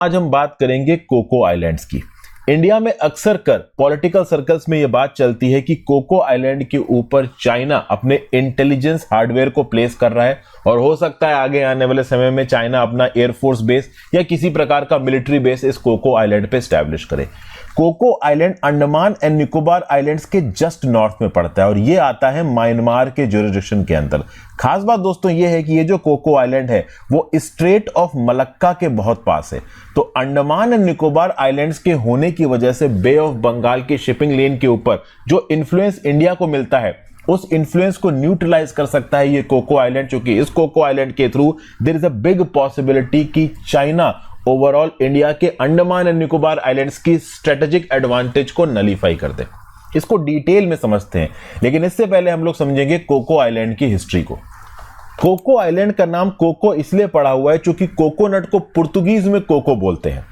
आज हम बात करेंगे कोको आइलैंड्स की। इंडिया में अक्सर कर पॉलिटिकल सर्कल्स में यह बात चलती है कि कोको आइलैंड के ऊपर चाइना अपने इंटेलिजेंस हार्डवेयर को प्लेस कर रहा है और हो सकता है आगे आने वाले समय में चाइना अपना एयरफोर्स बेस या किसी प्रकार का मिलिट्री बेस इस कोको आइलैंड पे स्टैब्लिश करे। Coco island Andaman and Nicobar islands के जस्ट नॉर्थ में पड़ता है और यह आता है म्यांमार के ज्यूरिसडिक्शन के अंदर। खास बात दोस्तों यह है कि ये जो कोको आइलैंड है वो स्ट्रेट ऑफ मलक्का के बहुत पास है। तो अंडमान एंड निकोबार आइलैंड्स के होने की वजह से बे ऑफ बंगाल के शिपिंग लेन के ऊपर जो इन्फ्लुएंस इंडिया को मिलता है उस इन्फ्लुएंस को न्यूट्रलाइज कर सकता है ये कोको आइलैंड, क्योंकि इस कोको आइलैंड के through their is a big possibility कि चाइना ओवरऑल इंडिया के अंडमान एंड निकोबार आइलैंड्स की स्ट्रेटेजिक एडवांटेज को नलीफाई कर दे। इसको डिटेल में समझते हैं, लेकिन इससे पहले हम लोग समझेंगे कोको आइलैंड की हिस्ट्री को। कोको आइलैंड का नाम कोको इसलिए पड़ा हुआ है क्योंकि कोकोनट को पुर्तगीज में कोको बोलते हैं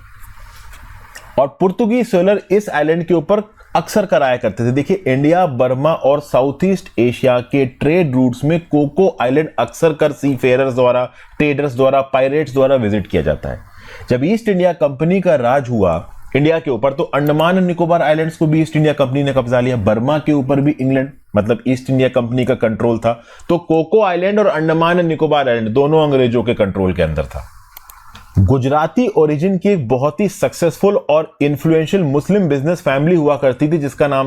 और पुर्तगीज सेलर इस आइलैंड के ऊपर अक्सर कराया करते थे। देखिए, इंडिया, बर्मा और साउथ ईस्ट एशिया के ट्रेड रूट्स में कोको आइलैंड अक्सर कर सी फेयरर्स द्वारा, ट्रेडर्स द्वारा, पायरेट्स द्वारा विजिट किया जाता है। जब ईस्ट इंडिया कंपनी का राज हुआ इंडिया के ऊपर तो अंडमान एंड निकोबार आइलैंड्स को भी ईस्ट इंडिया कंपनी ने कब्जा लिया। बर्मा के ऊपर भी इंग्लैंड मतलब ईस्ट इंडिया कंपनी का कंट्रोल था। तो कोको आइलैंड और अंडमान एंड निकोबार आइलैंड दोनों अंग्रेजों के कंट्रोल के अंदर था। गुजराती ओरिजिन की एक बहुत ही सक्सेसफुल और इन्फ्लुएंशियल मुस्लिम बिजनेस फैमिली हुआ करती थी जिसका नाम